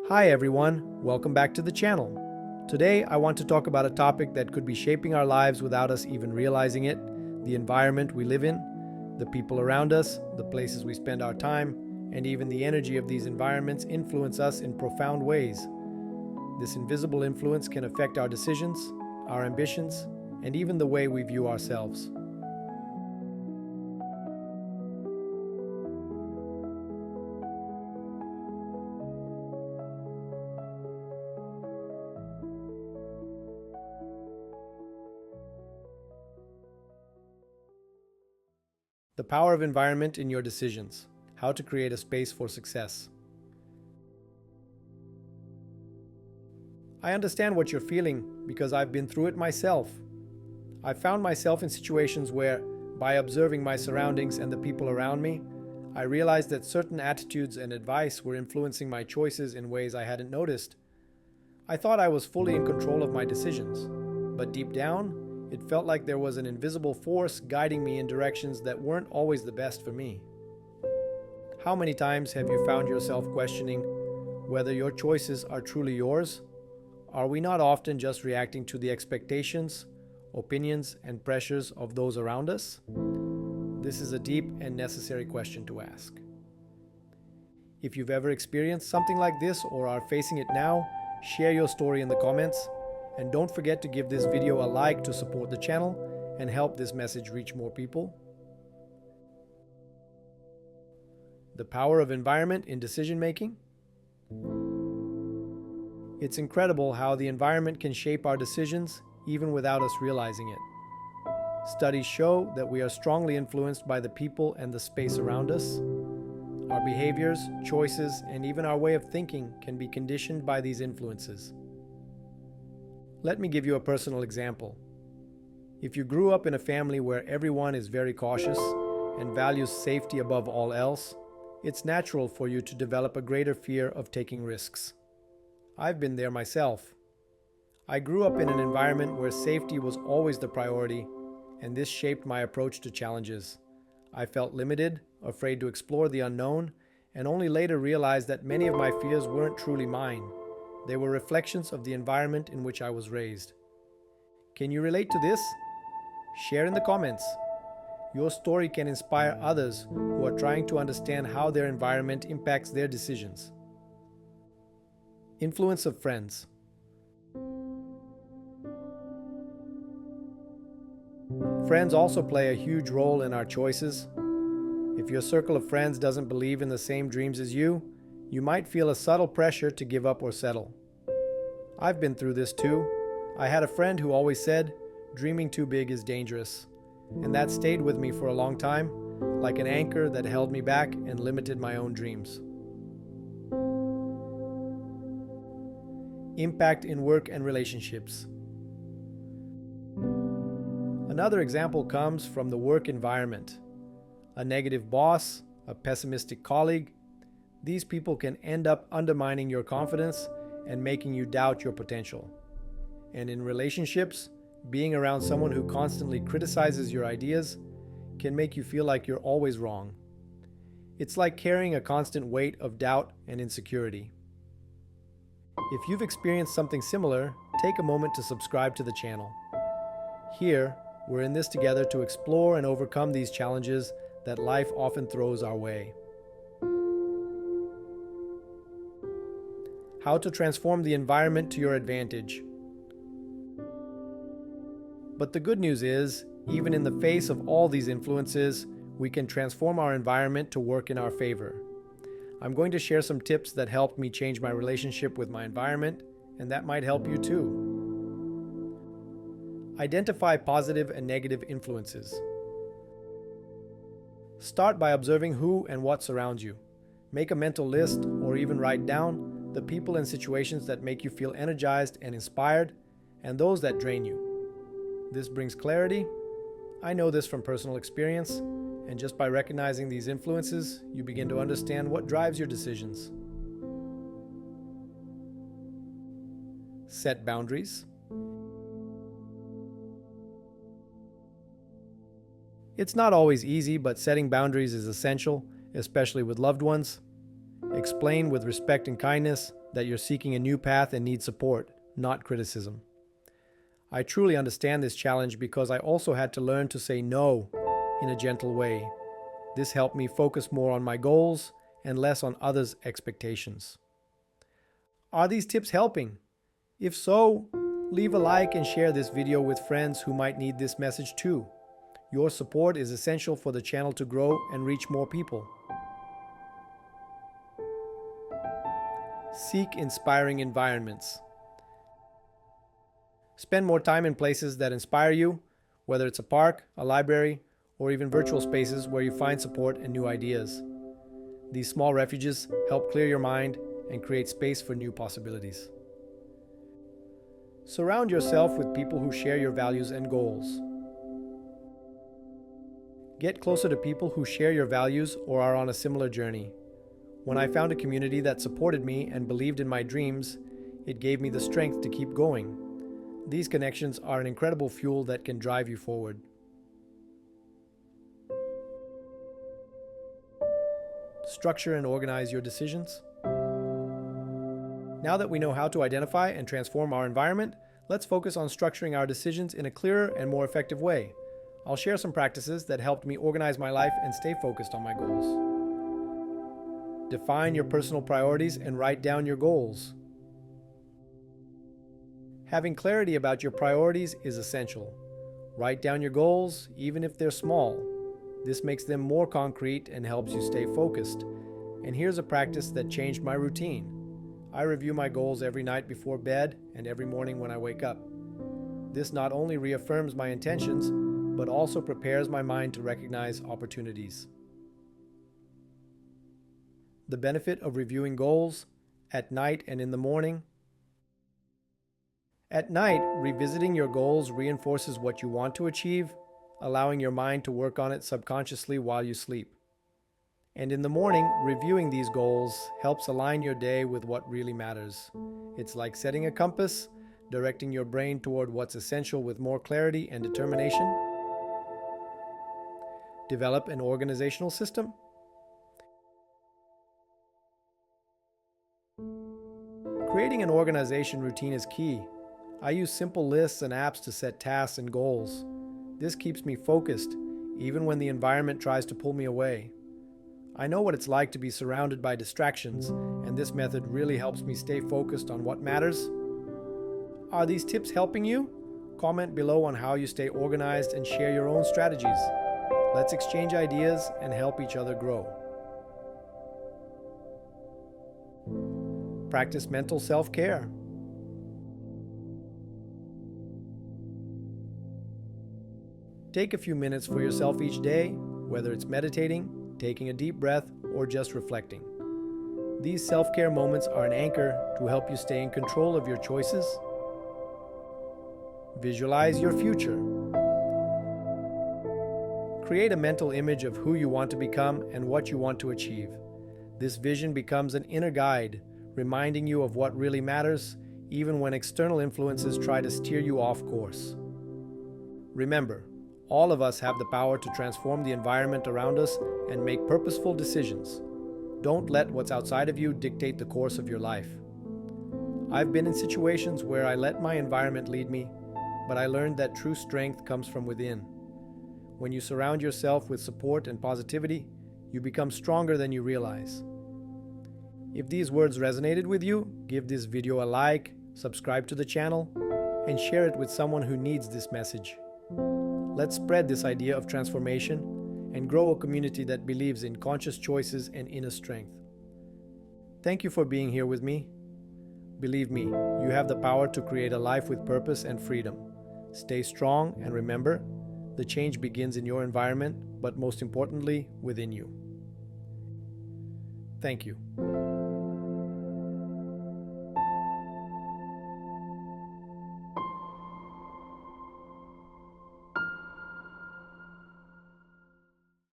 Hi everyone, welcome back to the channel. Today I want to talk about a topic that could be shaping our lives without us even realizing it: the environment we live in, the people around us, the places we spend our time, and even the energy of these environments influence us in profound ways. This invisible influence can affect our decisions, our ambitions, and even the way we view ourselves. The power of environment in your decisions. How to create a space for success. I understand what you're feeling because I've been through it myself. I found myself in situations where, by observing my surroundings and the people around me, I realized that certain attitudes and advice were influencing my choices in ways I hadn't noticed. I thought I was fully in control of my decisions, but deep down, it felt like there was an invisible force guiding me in directions that weren't always the best for me. How many times have you found yourself questioning whether your choices are truly yours? Are we not often just reacting to the expectations, opinions, and pressures of those around us? This is a deep and necessary question to ask. If you've ever experienced something like this or are facing it now, share your story in the comments. And don't forget to give this video a like to support the channel and help this message reach more people. The power of environment in decision making. It's incredible how the environment can shape our decisions even without us realizing it. Studies show that we are strongly influenced by the people and the space around us. Our behaviors, choices, and even our way of thinking can be conditioned by these influences. Let me give you a personal example. If you grew up in a family where everyone is very cautious and values safety above all else, it's natural for you to develop a greater fear of taking risks. I've been there myself. I grew up in an environment where safety was always the priority, and this shaped my approach to challenges. I felt limited, afraid to explore the unknown, and only later realized that many of my fears weren't truly mine. They were reflections of the environment in which I was raised. Can you relate to this? Share in the comments. Your story can inspire others who are trying to understand how their environment impacts their decisions. Influence of friends. Friends also play a huge role in our choices. If your circle of friends doesn't believe in the same dreams as you might feel a subtle pressure to give up or settle. I've been through this too. I had a friend who always said, "Dreaming too big is dangerous." And that stayed with me for a long time, like an anchor that held me back and limited my own dreams. Impact in work and relationships. Another example comes from the work environment. A negative boss, a pessimistic colleague, these people can end up undermining your confidence and making you doubt your potential. And in relationships, being around someone who constantly criticizes your ideas can make you feel like you're always wrong. It's like carrying a constant weight of doubt and insecurity. If you've experienced something similar, take a moment to subscribe to the channel. Here, we're in this together to explore and overcome these challenges that life often throws our way. How to transform the environment to your advantage. But the good news is, even in the face of all these influences, we can transform our environment to work in our favor. I'm going to share some tips that helped me change my relationship with my environment, and that might help you too. Identify positive and negative influences. Start by observing who and what surrounds you. Make a mental list or even write down the people and situations that make you feel energized and inspired, and those that drain you. This brings clarity. I know this from personal experience, and just by recognizing these influences, you begin to understand what drives your decisions. Set boundaries. It's not always easy, but setting boundaries is essential, especially with loved ones. Explain with respect and kindness, that you're seeking a new path and need support, not criticism. I truly understand this challenge because I also had to learn to say no in a gentle way. This helped me focus more on my goals and less on others' expectations. Are these tips helping? If so, leave a like and share this video with friends who might need this message too. Your support is essential for the channel to grow and reach more people. Seek inspiring environments. Spend more time in places that inspire you, whether it's a park, a library, or even virtual spaces where you find support and new ideas. These small refuges help clear your mind and create space for new possibilities. Surround yourself with people who share your values and goals. Get closer to people who share your values or are on a similar journey. When I found a community that supported me and believed in my dreams, it gave me the strength to keep going. These connections are an incredible fuel that can drive you forward. Structure and organize your decisions. Now that we know how to identify and transform our environment, let's focus on structuring our decisions in a clearer and more effective way. I'll share some practices that helped me organize my life and stay focused on my goals. Define your personal priorities and write down your goals. Having clarity about your priorities is essential. Write down your goals, even if they're small. This makes them more concrete and helps you stay focused. And here's a practice that changed my routine. I review my goals every night before bed and every morning when I wake up. This not only reaffirms my intentions, but also prepares my mind to recognize opportunities. The benefit of reviewing goals at night and in the morning. At night, revisiting your goals reinforces what you want to achieve, allowing your mind to work on it subconsciously while you sleep. And in the morning, reviewing these goals helps align your day with what really matters. It's like setting a compass, directing your brain toward what's essential with more clarity and determination. Develop an organizational system. Creating an organization routine is key. I use simple lists and apps to set tasks and goals. This keeps me focused, even when the environment tries to pull me away. I know what it's like to be surrounded by distractions, and this method really helps me stay focused on what matters. Are these tips helping you? Comment below on how you stay organized and share your own strategies. Let's exchange ideas and help each other grow. Practice mental self-care. Take a few minutes for yourself each day, whether it's meditating, taking a deep breath, or just reflecting. These self-care moments are an anchor to help you stay in control of your choices. Visualize your future. Create a mental image of who you want to become and what you want to achieve. This vision becomes an inner guide, reminding you of what really matters, even when external influences try to steer you off course. Remember, all of us have the power to transform the environment around us and make purposeful decisions. Don't let what's outside of you dictate the course of your life. I've been in situations where I let my environment lead me, but I learned that true strength comes from within. When you surround yourself with support and positivity, you become stronger than you realize. If these words resonated with you, give this video a like, subscribe to the channel, and share it with someone who needs this message. Let's spread this idea of transformation and grow a community that believes in conscious choices and inner strength. Thank you for being here with me. Believe me, you have the power to create a life with purpose and freedom. Stay strong and remember, the change begins in your environment, but most importantly, within you. Thank you.